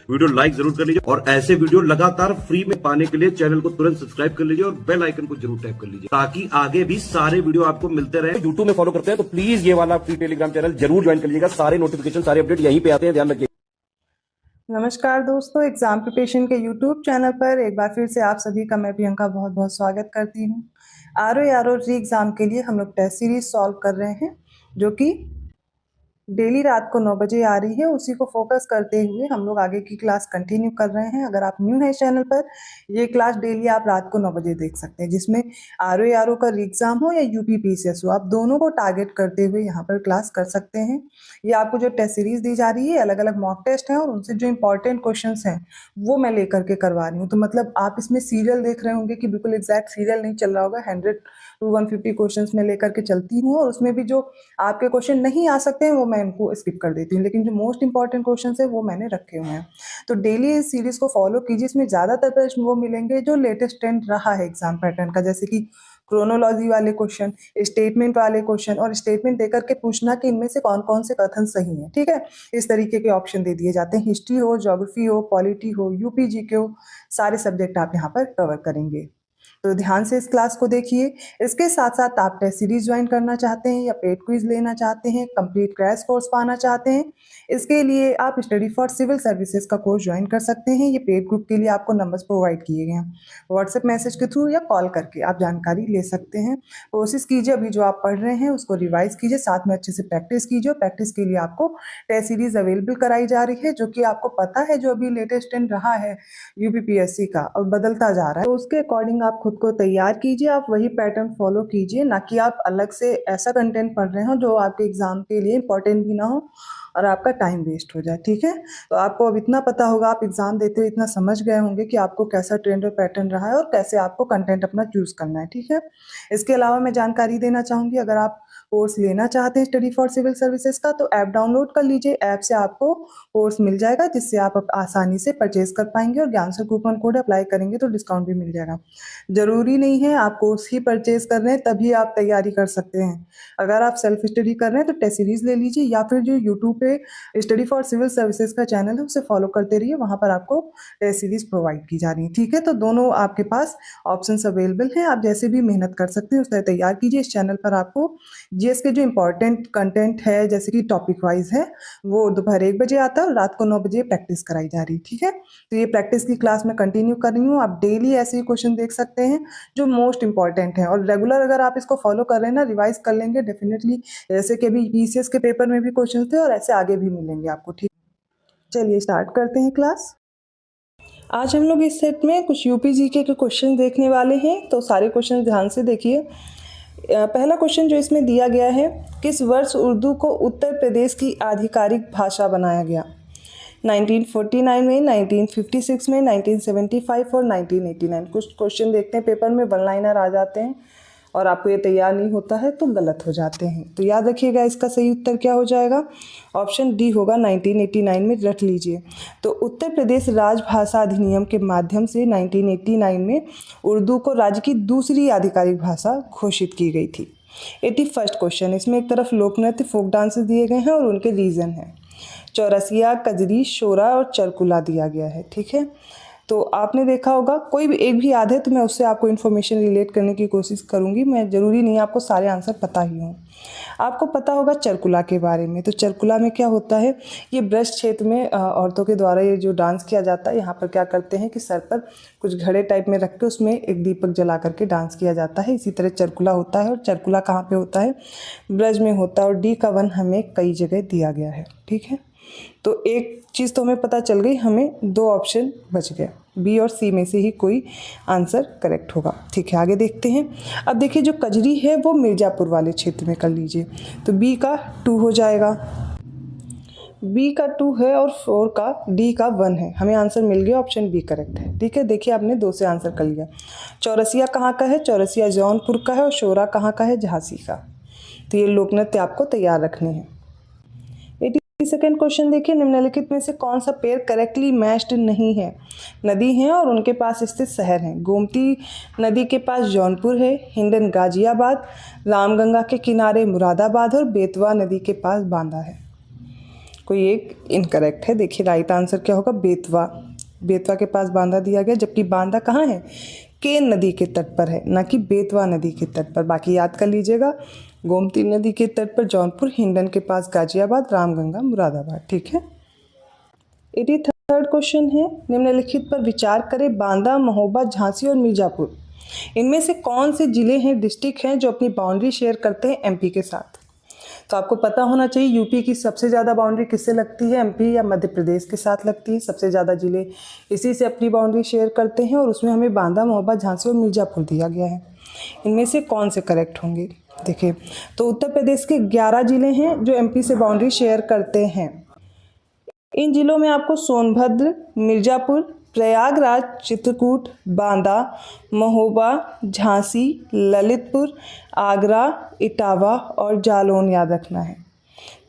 Video like जरूर कर लीजिए और ऐसे वीडियो लगातार फ्री में पाने के लिए चैनल को तुरंत सब्सक्राइब कर लीजिए और बेल आइकन को जरूर टैप कर लीजिए ताकि आगे भी सारे वीडियो आपको मिलते रहे। यूट्यूब में फॉलो करते हैं तो प्लीज ये वाला फ्री टेलीग्राम चैनल जरूर ज्वाइन कर लीजिएगा। सारे नोटिफिकेशन सारे अपडेट यहीं पे आते हैं, ध्यान रखिए। नमस्कार दोस्तों, एग्जाम प्रिपरेशन के यूट्यूब चैनल पर एक बार फिर से आप सभी का मैं प्रियंका बहुत बहुत स्वागत करती हूँ। आरओ री एग्ज़ाम के लिए हम लोग टेस्ट सीरीज सॉल्व कर रहे हैं जो कि डेली रात को 9 बजे आ रही है। उसी को फोकस करते हुए हम लोग आगे की क्लास कंटिन्यू कर रहे हैं। अगर आप न्यू हैं चैनल पर, ये क्लास डेली आप रात को 9 बजे देख सकते हैं, जिसमें आरओ का री एग्ज़ाम हो या यूपी पीसीएस हो, आप दोनों को टारगेट करते हुए यहाँ पर क्लास कर सकते हैं। ये आपको जो टेस्ट सीरीज दी जा रही है, अलग अलग मॉक टेस्ट हैं और उनसे जो इंपॉर्टेंट क्वेश्चन हैं वो मैं लेकर के करवा रही हूँ। तो मतलब आप इसमें सीरियल देख रहे होंगे कि बिल्कुल एग्जैक्ट सीरियल नहीं चल रहा होगा। 100 to 150 क्वेश्चन में लेकर के चलती हूँ और उसमें भी जो आपके क्वेश्चन नहीं आ सकते हैं वो मैं इनको स्किप कर देती हूँ, लेकिन जो मोस्ट इंपॉर्टेंट क्वेश्चन है वो मैंने रखे हुए हैं। तो डेली इस सीरीज को फॉलो कीजिए। इसमें ज़्यादातर प्रश्न वो मिलेंगे जो लेटेस्ट ट्रेंड रहा है एग्जाम पैटर्न का, जैसे कि क्रोनोलॉजी वाले क्वेश्चन, स्टेटमेंट वाले क्वेश्चन और स्टेटमेंट देकर के पूछना कि इनमें से कौन कौन से कथन सही हैं। ठीक है, इस तरीके के ऑप्शन दे दिए जाते हैं। हिस्ट्री हो, ज्योग्राफी हो, पॉलिटी हो, यूपी जीके हो, सारे सब्जेक्ट आप यहाँ पर कवर करेंगे। तो ध्यान से इस क्लास को देखिए। इसके साथ साथ आप टेस्ट सीरीज ज्वाइन करना चाहते हैं या पेड क्विज लेना चाहते हैं, कंप्लीट क्रैश कोर्स पाना चाहते हैं, इसके लिए आप स्टडी फॉर सिविल सर्विसेज का कोर्स ज्वाइन कर सकते हैं। ये पेड ग्रुप के लिए आपको नंबर्स प्रोवाइड किए गए हैं। व्हाट्सएप मैसेज के थ्रू या कॉल करके आप जानकारी ले सकते हैं। कोशिश कीजिए अभी जो आप पढ़ रहे हैं उसको रिवाइज कीजिए, साथ में अच्छे से प्रैक्टिस कीजिए। प्रैक्टिस के लिए आपको टेस्ट सीरीज अवेलेबल कराई जा रही है, जो कि आपको पता है जो अभी लेटेस्ट ट्रेंड रहा है यूपीपीएससी का और बदलता जा रहा है, तो उसके अकॉर्डिंग आप खुद को तैयार कीजिए। आप वही पैटर्न फॉलो कीजिए, ना कि आप अलग से ऐसा कंटेंट पढ़ रहे हो जो आपके एग्जाम के लिए इंपॉर्टेंट भी ना हो और आपका टाइम वेस्ट हो जाए। ठीक है, तो आपको अब इतना पता होगा, आप एग्जाम देते हुए इतना समझ गए होंगे कि आपको कैसा ट्रेंड और पैटर्न रहा है और कैसे आपको कंटेंट अपना चूज करना है। ठीक है, इसके अलावा मैं जानकारी देना चाहूँगी, अगर आप कोर्स लेना चाहते हैं स्टडी फॉर सिविल सर्विसेज का तो ऐप डाउनलोड कर लीजिए। ऐप से आपको कोर्स मिल जाएगा जिससे आप आसानी से परचेज कर पाएंगे और ज्ञान सर कूपन कोड अप्लाई करेंगे तो डिस्काउंट भी मिल जाएगा। जरूरी नहीं है आप कोर्स ही परचेज कर रहे हैं तभी आप तैयारी कर सकते हैं। अगर आप सेल्फ स्टडी कर रहे हैं तो टेस्ट सीरीज ले लीजिए या फिर जो यूट्यूब पे स्टडी फॉर सिविल सर्विसेज का चैनल है उसे फॉलो करते रहिए, वहाँ पर आपको टेस्ट सीरीज प्रोवाइड की जा रही है। ठीक है, तो दोनों आपके पास ऑप्शन अवेलेबल हैं, आप जैसे भी मेहनत कर सकते हैं उसे तैयार कीजिए। इस चैनल पर आपको जीएस के जो इंपॉर्टेंट कंटेंट है जैसे कि टॉपिक वाइज है वो दोपहर 1 बजे आता है और रात को 9 बजे प्रैक्टिस कराई जा रही है। ठीक है, तो ये प्रैक्टिस की क्लास में कंटिन्यू कर रही हूँ। आप डेली ऐसे ही क्वेश्चन देख सकते हैं जो मोस्ट इंपॉर्टेंट है और रेगुलर अगर आप इसको फॉलो कर रहे हैं ना, रिवाइज कर लेंगे डेफिनेटली, जैसे कि अभी पीसीएस के पेपर में भी क्वेश्चन थे और ऐसे आगे भी मिलेंगे आपको। ठीक, चलिए स्टार्ट करते हैं क्लास। आज हम लोग इस सेट में कुछ यूपी जीके के क्वेश्चन देखने वाले हैं, तो सारे क्वेश्चन ध्यान से देखिए। पहला क्वेश्चन जो इसमें दिया गया है, किस वर्ष उर्दू को उत्तर प्रदेश की आधिकारिक भाषा बनाया गया? 1949 में, 1956 में, 1975 और 1989। कुछ क्वेश्चन देखते हैं पेपर में वन लाइनर आ जाते हैं और आपको ये तैयार नहीं होता है तो गलत हो जाते हैं, तो याद रखिएगा इसका सही उत्तर क्या हो जाएगा। ऑप्शन डी होगा 1989 में, रट लीजिए। तो उत्तर प्रदेश राजभाषा अधिनियम के माध्यम से 1989 में उर्दू को राज्य की दूसरी आधिकारिक भाषा घोषित की गई थी। 81 क्वेश्चन, इसमें एक तरफ लोक नृत्य फोक डांसेस दिए गए हैं और उनके रीजन हैं। चौरसिया, कजरी, शोरा और चरकुला दिया गया है। ठीक है, तो आपने देखा होगा, कोई भी एक भी याद है तो मैं उससे आपको इन्फॉर्मेशन रिलेट करने की कोशिश करूंगी। मैं ज़रूरी नहीं आपको सारे आंसर पता ही हों। आपको पता होगा चरकुला के बारे में, तो चरकुला में क्या होता है, ये ब्रज क्षेत्र में औरतों के द्वारा ये जो डांस किया जाता है, यहाँ पर क्या करते हैं कि सर पर कुछ घड़े टाइप में रख के उसमें एक दीपक जला करके डांस किया जाता है। इसी तरह चरकुला होता है और चरकुला कहाँ पर होता है, ब्रज में होता है। और डी का 1 हमें कई जगह दिया गया है। ठीक है, तो एक चीज़ तो हमें पता चल गई, हमें 2 ऑप्शन बच गए, बी और सी में से ही कोई आंसर करेक्ट होगा। ठीक है, आगे देखते हैं। अब देखिए जो कजरी है वो मिर्ज़ापुर वाले क्षेत्र में कर लीजिए, तो बी का 2 हो जाएगा। बी का 2 है और 4 का, डी का 1 है, हमें आंसर मिल गया, ऑप्शन बी करेक्ट है। ठीक है, देखिए आपने 2 से आंसर कर लिया। चौरसिया कहाँ का है, चौरसिया जौनपुर का है और शोरा कहाँ का है, झांसी का। तो ये लोक नृत्य आपको तैयार रखने हैं। सेकेंड क्वेश्चन देखिए, निम्नलिखित में से कौन सा पेयर करेक्टली मैच्ड नहीं है? नदी हैं और उनके पास स्थित शहर हैं। गोमती नदी के पास जौनपुर है, हिंडन गाजियाबाद, रामगंगा के किनारे मुरादाबाद और बेतवा नदी के पास बांदा है। कोई एक इनकरेक्ट है। देखिए राइट आंसर क्या होगा, बेतवा। बेतवा के पास बांदा दिया गया, जबकि बांदा कहाँ है, केन नदी के तट पर है, ना कि बेतवा नदी के तट पर। बाकी याद कर लीजिएगा, गोमती नदी के तट पर जौनपुर, हिंडन के पास गाजियाबाद, रामगंगा मुरादाबाद। ठीक है। 83rd क्वेश्चन है, निम्नलिखित पर विचार करें, बांदा, महोबा, झांसी और मिर्जापुर इनमें से कौन से जिले हैं, डिस्ट्रिक्ट हैं जो अपनी बाउंड्री शेयर करते हैं एमपी के साथ। तो आपको पता होना चाहिए यूपी की सबसे ज़्यादा बाउंड्री किससे लगती है, एमपी या मध्य प्रदेश के साथ लगती है। सबसे ज़्यादा जिले इसी से अपनी बाउंड्री शेयर करते हैं और उसमें हमें बांदा, महोबा, झांसी और मिर्जापुर दिया गया है। इनमें से कौन से करेक्ट होंगे। देखिए तो उत्तर प्रदेश के 11 जिले हैं जो एमपी से बाउंड्री शेयर करते हैं। इन जिलों में आपको सोनभद्र, मिर्जापुर, प्रयागराज, चित्रकूट, बांदा, महोबा, झांसी, ललितपुर, आगरा, इटावा और जालौन याद रखना है।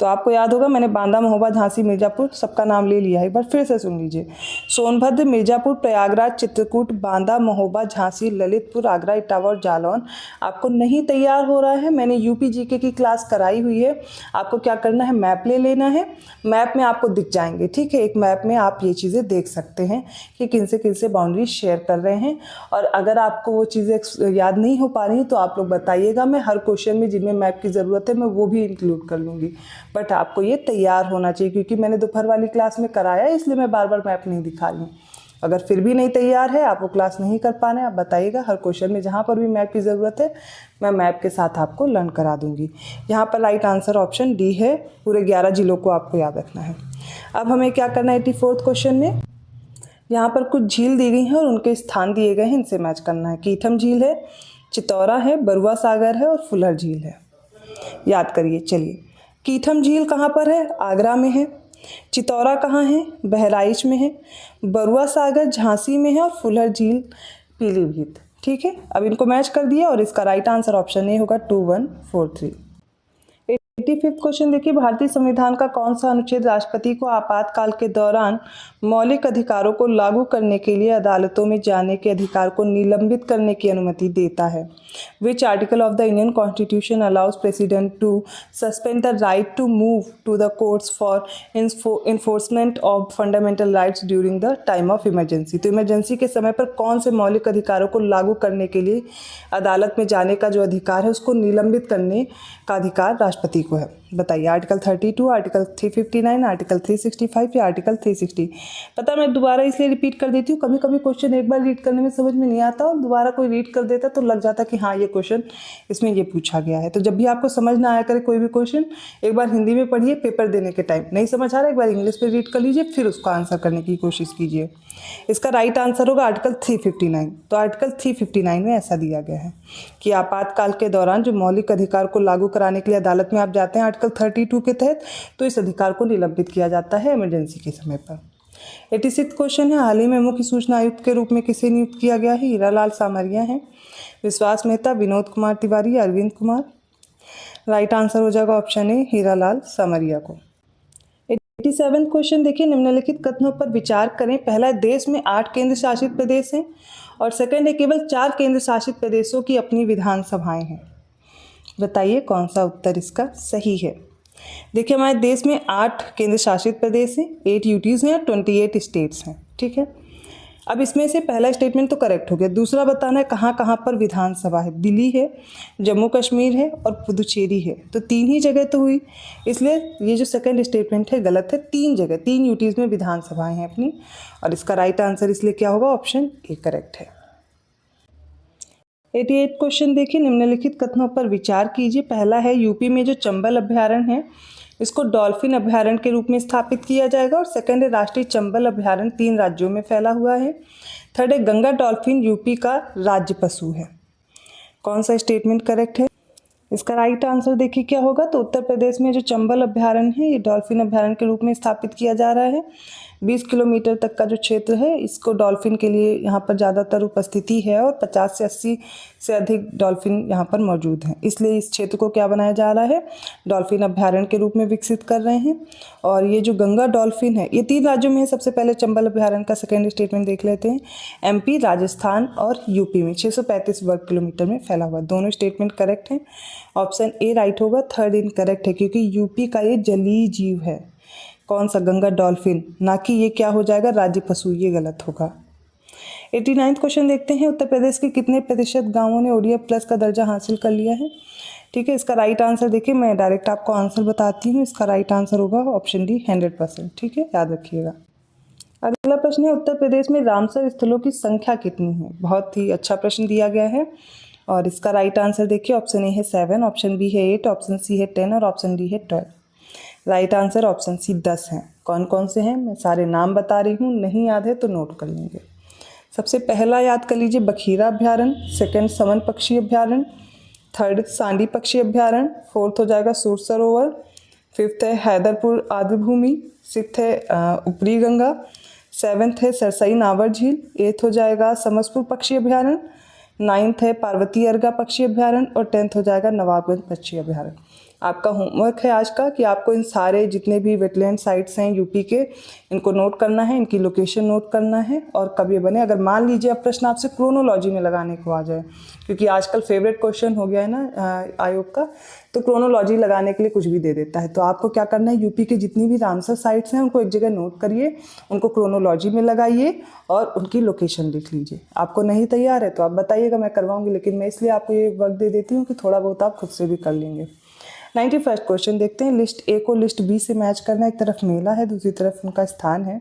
तो आपको याद होगा, मैंने बांदा, महोबा, झांसी, मिर्जापुर सबका नाम ले लिया है। एक बार फिर से सुन लीजिए, सोनभद्र, मिर्जापुर, प्रयागराज, चित्रकूट, बांदा, महोबा, झांसी, ललितपुर, आगरा, इटावा और जालौन। आपको नहीं तैयार हो रहा है, मैंने यूपी जीके की क्लास कराई हुई है। आपको क्या करना है, मैप ले लेना है, मैप में आपको दिख जाएंगे। ठीक है, एक मैप में आप ये चीज़ें देख सकते हैं कि किन से बाउंड्री शेयर कर रहे हैं। और अगर आपको वो चीज़ें याद नहीं हो पा रही हैं तो आप लोग बताइएगा, मैं हर क्वेश्चन में जिनमें मैप की ज़रूरत है मैं वो भी इंक्लूड कर लूँगी। बट आपको ये तैयार होना चाहिए, क्योंकि मैंने दोपहर वाली क्लास में कराया इसलिए मैं बार बार मैप नहीं दिखा रही हूँ। अगर फिर भी नहीं तैयार है, आप वो क्लास नहीं कर पा रहे हैं, आप बताइएगा। हर क्वेश्चन में जहाँ पर भी मैप की ज़रूरत है मैं मैप के साथ आपको लर्न करा दूंगी। यहाँ पर राइट आंसर ऑप्शन डी है, पूरे 11 जिलों को आपको याद रखना है। अब हमें क्या करना है 84th क्वेश्चन में, यहाँ पर कुछ झील दी गई हैं और उनके स्थान दिए गए हैं, इनसे मैच करना है। कीथम झील है, चितौरा है, बरुआ सागर है और फुलर झील है। याद करिए। चलिए, कीथम झील कहाँ पर है, आगरा में है। चितौरा कहाँ है, बहराइच में है। बरुआ सागर झांसी में है और फुलर झील पीलीभीत। ठीक है, अब इनको मैच कर दिया और इसका राइट आंसर ऑप्शन ए होगा 2143। 85th क्वेश्चन देखिए, भारतीय संविधान का कौन सा अनुच्छेद राष्ट्रपति को आपातकाल के दौरान मौलिक अधिकारों को लागू करने के लिए अदालतों में जाने के अधिकार को निलंबित करने की अनुमति देता है। Which article of the Indian Constitution allows President to suspend the right to move to the courts for enforcement of fundamental rights during the time of emergency। तो इमरजेंसी के समय पर कौन से मौलिक अधिकारों को लागू करने के लिए अदालत में जाने का जो अधिकार है उसको निलंबित करने का अधिकार राष्ट्रपति को है। बताइए, आर्टिकल 32, आर्टिकल 359, आर्टिकल 365 या आर्टिकल 360। पता मैं दोबारा इसलिए रिपीट कर देती हूँ, कभी कभी क्वेश्चन एक बार रीड करने में समझ में नहीं आता और दोबारा कोई रीड कर देता तो लग जाता कि हाँ ये क्वेश्चन इसमें ये पूछा गया है। तो जब भी आपको समझ ना आया करे कोई भी क्वेश्चन, एक बार हिंदी में पढ़िए, पेपर देने के टाइम नहीं समझ आ रहा एक बार इंग्लिश में रीड कर लीजिए, फिर उसको आंसर करने की कोशिश कीजिए। इसका राइट आंसर होगा आर्टिकल 359। तो आर्टिकल 359 में ऐसा दिया गया है कि आपातकाल के दौरान जो मौलिक अधिकार को लागू कराने के लिए अदालत में आप जाते हैं आर्टिकल 32 के तहत, तो इस अधिकार को निलंबित किया जाता है इमरजेंसी के समय पर। 86th क्वेश्चन है, हाल ही में मुख्य सूचना आयुक्त के रूप में किसे नियुक्त किया गया है। हीरालाल सामरिया हैं, विश्वास मेहता, विनोद कुमार तिवारी, अरविंद कुमार। राइट आंसर हो जाएगा ऑप्शन ए, हीरालाल सामरिया को। 87 क्वेश्चन देखिए, निम्नलिखित कथनों पर विचार करें। पहला, देश में 8 केंद्र शासित प्रदेश हैं और सेकंड है केवल 4 केंद्र शासित प्रदेशों की अपनी विधानसभाएं हैं। बताइए कौन सा उत्तर इसका सही है। देखिए, हमारे देश में 8 केंद्र शासित प्रदेश हैं, 8 यूटीज़ हैं और 28 स्टेट्स हैं। ठीक है, अब इसमें से पहला स्टेटमेंट तो करेक्ट हो गया। दूसरा बताना है कहाँ कहाँ पर विधानसभा है। दिल्ली है, जम्मू कश्मीर है और पुदुचेरी है, तो 3 ही जगह तो हुई, इसलिए ये जो सेकंड स्टेटमेंट है गलत है। 3 जगह, 3 यूटीज़ में विधानसभाएं हैं अपनी, और इसका राइट आंसर इसलिए क्या होगा, ऑप्शन ए करेक्ट है। 88 क्वेश्चन देखिए, निम्नलिखित कथनों पर विचार कीजिए। पहला है, यूपी में जो चंबल अभ्यारण्य है इसको डॉल्फिन अभ्यारण्य के रूप में स्थापित किया जाएगा। और सेकंड है, राष्ट्रीय चंबल अभ्यारण्य 3 राज्यों में फैला हुआ है। थर्ड है, गंगा डॉल्फिन यूपी का राज्य पशु है। कौन सा स्टेटमेंट करेक्ट है। इसका राइट आंसर देखिए क्या होगा, तो उत्तर प्रदेश में जो चंबल अभ्यारण्य है ये डॉल्फिन अभ्यारण्य के रूप में स्थापित किया जा रहा है। 20 किलोमीटर तक का जो क्षेत्र है इसको डॉल्फिन के लिए यहाँ पर ज़्यादातर उपस्थिति है और 50 से 80 से अधिक डॉल्फिन यहाँ पर मौजूद हैं, इसलिए इस क्षेत्र को क्या बनाया जा रहा है, डॉल्फिन अभ्यारण्य के रूप में विकसित कर रहे हैं। और ये जो गंगा डॉल्फिन है ये 3 राज्यों में है। सबसे पहले चंबल अभ्यारण्य का सेकेंड स्टेटमेंट देख लेते हैं। एमपी, राजस्थान और यूपी में 635 वर्ग किलोमीटर में फैला हुआ। दोनों स्टेटमेंट करेक्ट हैं, ऑप्शन ए राइट होगा। थर्ड इनकरेक्ट है क्योंकि यूपी का ये जलीय जीव है, कौन सा? गंगा डॉल्फिन, ना कि ये क्या हो जाएगा, राज्य पशु, ये गलत होगा। 89वां क्वेश्चन देखते हैं, उत्तर प्रदेश के कितने प्रतिशत गांवों ने ODF प्लस का दर्जा हासिल कर लिया है? ठीक है, इसका राइट आंसर देखिए, मैं डायरेक्ट आपको आंसर बताती हूँ। इसका राइट आंसर होगा ऑप्शन डी 100%। ठीक है, याद रखिएगा। अगला प्रश्न है, उत्तर प्रदेश में रामसर स्थलों की संख्या कितनी है? बहुत ही अच्छा प्रश्न दिया गया है और इसका राइट आंसर देखिए, ऑप्शन ए है 7, ऑप्शन बी है 8, ऑप्शन सी है 10 और ऑप्शन डी है 12। राइट आंसर ऑप्शन सी 10 है। कौन कौन से हैं मैं सारे नाम बता रही हूँ, नहीं याद है तो नोट कर लेंगे। सबसे पहला याद कर लीजिए बखीरा अभ्यारण्य, सेकंड समन पक्षी अभ्यारण्य, थर्ड सांडी पक्षी अभ्यारण्य, फोर्थ हो जाएगा सूर सरोवर, फिफ्थ है हैदरपुर आद्र भूमि, सिक्स्थ है ऊपरी गंगा, सेवन्थ है सरसई नावर झील, एथ हो जाएगा समसपुर पक्षी अभ्यारण्य, नाइन्थ है पार्वती अर्गा पक्षी अभ्यारण्य और 10th हो जाएगा नवाबगंज पक्षी अभ्यारण्य। आपका होमवर्क है आज का कि आपको इन सारे जितने भी वेटलैंड साइट्स हैं यूपी के, इनको नोट करना है, इनकी लोकेशन नोट करना है और कब ये बने। अगर मान लीजिए अब प्रश्न आपसे क्रोनोलॉजी में लगाने को आ जाए, क्योंकि आजकल फेवरेट क्वेश्चन हो गया है ना आयोग का, तो क्रोनोलॉजी लगाने के लिए कुछ भी दे देता है। तो आपको क्या करना है, यूपी की जितनी भी रामसर साइट्स हैं उनको एक जगह नोट करिए, उनको क्रोनोलॉजी में लगाइए और उनकी लोकेशन लिख लीजिए। आपको नहीं तैयार है तो आप बताइएगा, मैं करवाऊंगी, लेकिन मैं इसलिए आपको ये वक्त दे देती हूँ कि थोड़ा बहुत आप खुद से भी कर लेंगे। 91st क्वेश्चन देखते हैं, लिस्ट ए को लिस्ट बी से मैच करना। एक तरफ मेला है, दूसरी तरफ उनका स्थान है।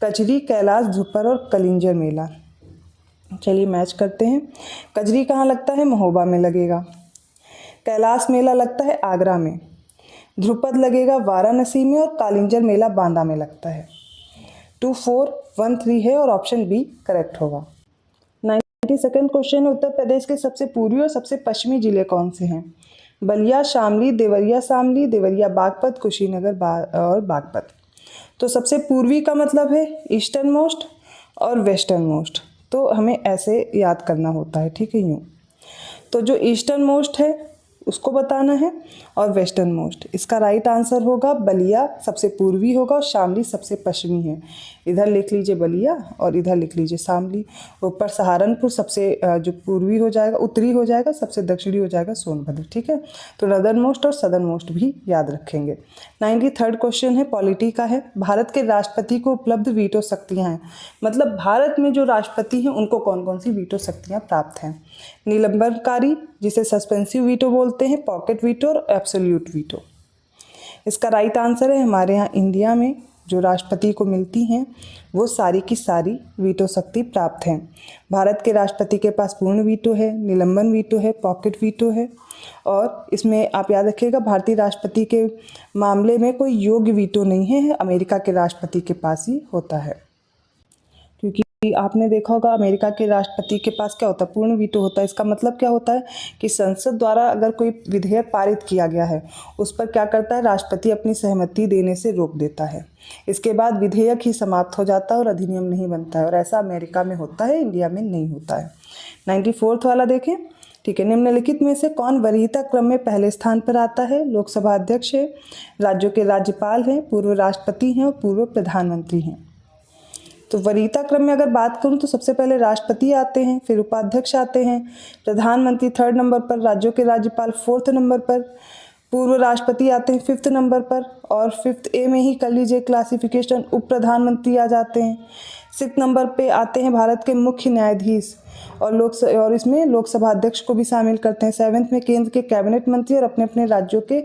कजरी, कैलाश, ध्रुपर और कलिंजर मेला। चलिए मैच करते हैं। कजरी कहाँ लगता है? महोबा में लगेगा। कैलाश मेला लगता है आगरा में, ध्रुपद लगेगा वाराणसी में और कालिंजर मेला बांदा में लगता है। 2, 4, 1, 3 है और ऑप्शन बी करेक्ट होगा। 92nd क्वेश्चन है, उत्तर प्रदेश के सबसे पूर्वी और सबसे पश्चिमी जिले कौन से हैं? बलिया, शामली, देवरिया बागपत, कुशीनगर और बागपत। तो सबसे पूर्वी का मतलब है ईस्टर्न मोस्ट और वेस्टर्न मोस्ट, तो हमें ऐसे याद करना होता है। ठीक है, यूँ तो जो ईस्टर्न मोस्ट है उसको बताना है और वेस्टर्न मोस्ट। इसका राइट आंसर होगा बलिया सबसे पूर्वी होगा और शामली सबसे पश्चिमी है। इधर लिख लीजिए बलिया और इधर लिख लीजिए शामली। ऊपर सहारनपुर सबसे जो पूर्वी हो जाएगा, उत्तरी हो जाएगा, सबसे दक्षिणी हो जाएगा सोनभद्र। ठीक है, तो नदर्न मोस्ट और सदर्न मोस्ट भी याद रखेंगे। 93rd क्वेश्चन है, पॉलिटी का है। भारत के राष्ट्रपति को उपलब्ध वीटो शक्तियाँ हैं, मतलब भारत में जो राष्ट्रपति हैं उनको कौन कौन सी वीटो शक्तियाँ प्राप्त हैं? निलंबनकारी, जिसे सस्पेंसिव वीटो बोलते हैं, पॉकेट वीटो और एब्सोल्यूट वीटो। इसका राइट आंसर है हमारे यहाँ इंडिया में जो राष्ट्रपति को मिलती हैं वो सारी की सारी वीटो शक्ति प्राप्त हैं। भारत के राष्ट्रपति के पास पूर्ण वीटो है, निलंबन वीटो है, पॉकेट वीटो है और इसमें आप याद रखिएगा भारतीय राष्ट्रपति के मामले में कोई योग्य वीटो नहीं है, अमेरिका के राष्ट्रपति के पास ही होता है। क्योंकि आपने देखा होगा अमेरिका के राष्ट्रपति के पास क्या होता है? पूर्ण वीटो होता है। इसका मतलब क्या होता है कि संसद द्वारा अगर कोई विधेयक पारित किया गया है उस पर क्या करता है, राष्ट्रपति अपनी सहमति देने से रोक देता है। इसके बाद विधेयक ही समाप्त हो जाता है और अधिनियम नहीं बनता है, और ऐसा अमेरिका में होता है, इंडिया में नहीं होता है। 94th वाला देखें। ठीक है, निम्नलिखित में से कौन वरीयता क्रम में पहले स्थान पर आता है? लोकसभा अध्यक्ष है, राज्यों के राज्यपाल हैं, पूर्व राष्ट्रपति हैं और पूर्व प्रधानमंत्री हैं। तो वरीयता क्रम में अगर बात करूं तो सबसे पहले राष्ट्रपति आते हैं, फिर उपाध्यक्ष आते हैं, प्रधानमंत्री 3rd नंबर पर, राज्यों के राज्यपाल 4th नंबर पर, पूर्व राष्ट्रपति आते हैं 5th नंबर पर और 5th ए में ही कर लीजिए क्लासिफिकेशन, उप प्रधानमंत्री आ जाते हैं। 6th नंबर पे आते हैं भारत के मुख्य न्यायाधीश और इसमें लोकसभा अध्यक्ष को भी शामिल करते हैं। 7th में केंद्र के कैबिनेट मंत्री और अपने अपने राज्यों के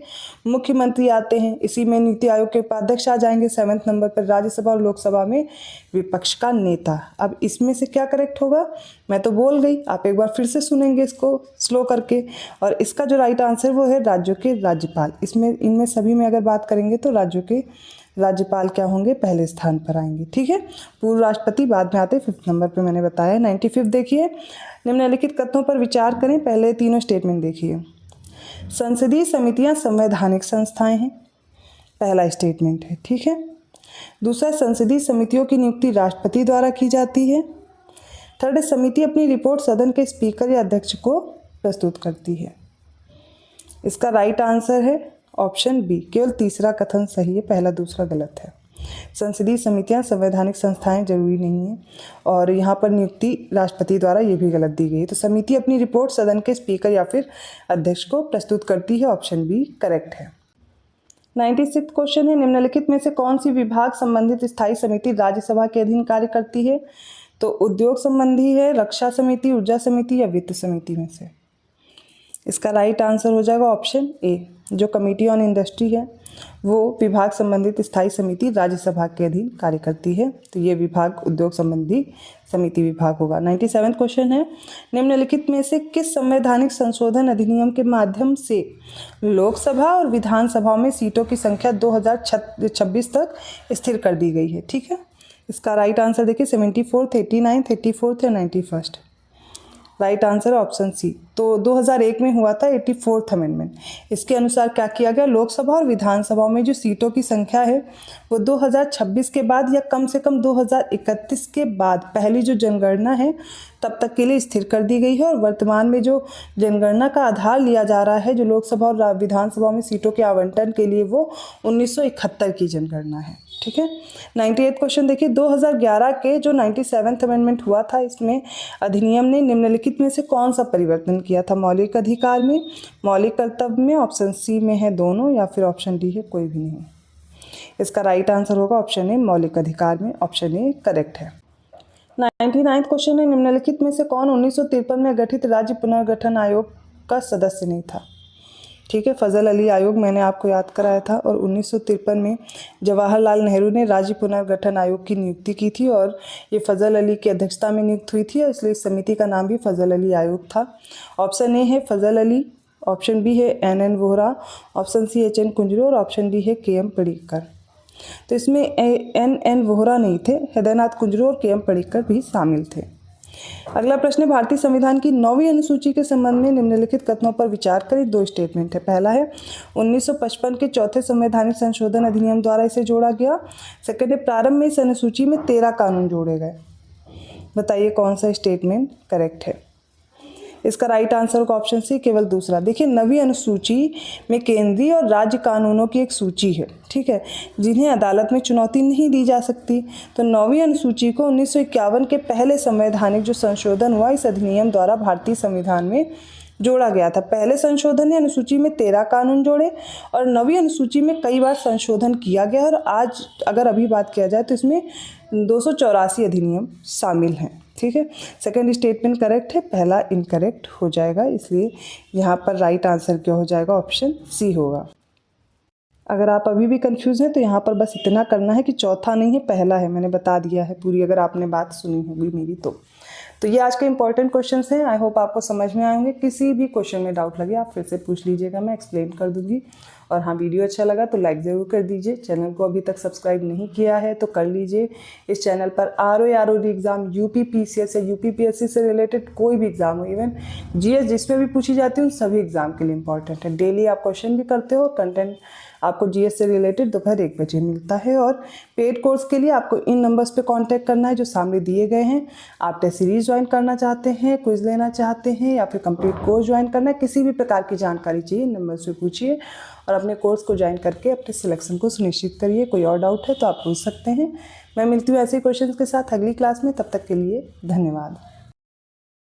मुख्यमंत्री आते हैं। इसी में नीति आयोग के उपाध्यक्ष आ जाएंगे। 7th नंबर पर राज्यसभा और लोकसभा में विपक्ष का नेता। अब इसमें से क्या करेक्ट होगा? मैं तो बोल गई, आप एक बार फिर से सुनेंगे इसको स्लो करके। और इसका जो राइट आंसर वो है राज्यों के राज्यपाल। इनमें सभी में अगर बात करेंगे तो राज्यों के राज्यपाल क्या होंगे? पहले स्थान पर आएंगे। ठीक है, पूर्व राष्ट्रपति बाद में आते 5th नंबर पे, मैंने बताया। 95th देखिए, निम्नलिखित कथनों पर विचार करें। पहले तीनों स्टेटमेंट देखिए। संसदीय समितियां संवैधानिक संस्थाएं हैं, पहला स्टेटमेंट है। ठीक है, दूसरा, संसदीय समितियों की नियुक्ति राष्ट्रपति द्वारा की जाती है। 3rd, समिति अपनी रिपोर्ट सदन के स्पीकर या अध्यक्ष को प्रस्तुत करती है। इसका राइट आंसर है ऑप्शन बी, केवल तीसरा कथन सही है, पहला दूसरा गलत है। संसदीय समितियां संवैधानिक संस्थाएं जरूरी नहीं है और यहाँ पर नियुक्ति राष्ट्रपति द्वारा ये भी गलत दी गई है। तो समिति अपनी रिपोर्ट सदन के स्पीकर या फिर अध्यक्ष को प्रस्तुत करती है, ऑप्शन बी करेक्ट है। 96 क्वेश्चन है, निम्नलिखित में से कौन सी विभाग संबंधित स्थायी समिति राज्यसभा के अधीन कार्य करती है? तो उद्योग संबंधी है, रक्षा समिति, ऊर्जा समिति या वित्त समिति में से। इसका राइट आंसर हो जाएगा ऑप्शन ए, जो कमेटी ऑन इंडस्ट्री है वो विभाग संबंधित स्थायी समिति राज्यसभा के अधीन कार्य करती है, तो ये विभाग उद्योग संबंधी समिति विभाग होगा। 97 क्वेश्चन है, निम्नलिखित में से किस संवैधानिक संशोधन अधिनियम के माध्यम से लोकसभा और विधानसभा में सीटों की संख्या 2026 तक स्थिर कर दी गई है? ठीक है, इसका राइट आंसर देखिए 74th, 89th, 84th या 91st। Right answer option C. तो 2001 में हुआ था 84th अमेंडमेंट। इसके अनुसार क्या किया गया, लोकसभा और विधानसभा में जो सीटों की संख्या है वो 2026 के बाद या कम से कम 2031 के बाद पहली जो जनगणना है तब तक के लिए स्थिर कर दी गई है। और वर्तमान में जो जनगणना का आधार लिया जा रहा है जो लोकसभा और विधानसभा में सीटों के आवंटन के लिए, वो 1971 की जनगणना है। ठीक है, 98 क्वेश्चन देखिए, 2011 के जो 97th अमेंडमेंट हुआ था इसमें अधिनियम ने निम्नलिखित में से कौन सा परिवर्तन किया था? मौलिक अधिकार में, मौलिक कर्तव्य में, ऑप्शन सी में है दोनों या फिर ऑप्शन डी है कोई भी नहीं। इसका राइट आंसर होगा ऑप्शन ए, मौलिक अधिकार में, ऑप्शन ए करेक्ट है। 99 क्वेश्चन है, निम्नलिखित में से कौन 1953 में गठित राज्य पुनर्गठन आयोग का सदस्य नहीं था? ठीक है, फजल अली आयोग मैंने आपको याद कराया था और 1953 में जवाहरलाल नेहरू ने राज्य पुनर्गठन आयोग की नियुक्ति की थी और ये फजल अली की अध्यक्षता में नियुक्त हुई थी, इसलिए इस समिति का नाम भी फजल अली आयोग था। ऑप्शन ए है फजल अली, ऑप्शन बी है NN Vohra, option C HN Kunzru और ऑप्शन डी है KM पडिक्कर। तो इसमें NN वोहरा नहीं थे, हृदयनाथ कुंजरू और KM पडिक्कर भी शामिल थे। अगला प्रश्न है, भारतीय संविधान की 9वीं अनुसूची के संबंध में निम्नलिखित कथनों पर विचार करें। दो स्टेटमेंट है। पहला है 1955 के चौथे संवैधानिक संशोधन अधिनियम द्वारा इसे जोड़ा गया। सेकंड है, प्रारंभ में इस अनुसूची में 13 कानून जोड़े गए। बताइए कौन सा स्टेटमेंट करेक्ट है? इसका राइट आंसर होगा ऑप्शन सी, केवल दूसरा। देखिए, नवी अनुसूची में केंद्रीय और राज्य कानूनों की एक सूची है, ठीक है, जिन्हें अदालत में चुनौती नहीं दी जा सकती। तो नौवीं अनुसूची को 1951 के पहले संवैधानिक जो संशोधन हुआ इस अधिनियम द्वारा भारतीय संविधान में जोड़ा गया था। पहले संशोधन ने अनुसूची में 13 कानून जोड़े और नवी अनुसूची में कई बार संशोधन किया गया और आज अगर अभी बात किया जाए तो इसमें 284 अधिनियम शामिल हैं। ठीक है, सेकंड स्टेटमेंट करेक्ट है, पहला इनकरेक्ट हो जाएगा, इसलिए यहाँ पर राइट आंसर क्या हो जाएगा, ऑप्शन सी होगा। अगर आप अभी भी कंफ्यूज हैं तो यहाँ पर बस इतना करना है कि चौथा नहीं है पहला है, मैंने बता दिया है पूरी, अगर आपने बात सुनी होगी मेरी तो ये आज के इंपॉर्टेंट क्वेश्चंस हैं। आई होप आपको समझ में आएंगे। किसी भी क्वेश्चन में डाउट लगे आप फिर से पूछ लीजिएगा, मैं एक्सप्लेन कर दूंगी। और हाँ, वीडियो अच्छा लगा तो लाइक ज़रूर कर दीजिए। चैनल को अभी तक सब्सक्राइब नहीं किया है तो कर लीजिए। इस चैनल पर ROE एग्ज़ाम, UP PCS या UP PSC से रिलेटेड कोई भी एग्ज़ाम हो, इवन GS जिसमें भी पूछी जाती है उन सभी एग्ज़ाम के लिए इंपॉर्टेंट है। डेली आप क्वेश्चन भी करते हो, कंटेंट आपको GS से रिलेटेड दोपहर 1 बजे मिलता है। और पेड कोर्स के लिए आपको इन नंबर्स पे कांटेक्ट करना है जो सामने दिए गए हैं। आप टेस्ट सीरीज ज्वाइन करना चाहते हैं, क्विज लेना चाहते हैं या फिर कंप्लीट कोर्स ज्वाइन करना है, किसी भी प्रकार की जानकारी चाहिए नंबर से पूछिए और अपने कोर्स को ज्वाइन करके अपने सिलेक्शन को सुनिश्चित करिए। कोई और डाउट है तो आप पूछ सकते हैं। मैं मिलती हूँ ऐसे क्वेश्चंस के साथ अगली क्लास में, तब तक के लिए धन्यवाद।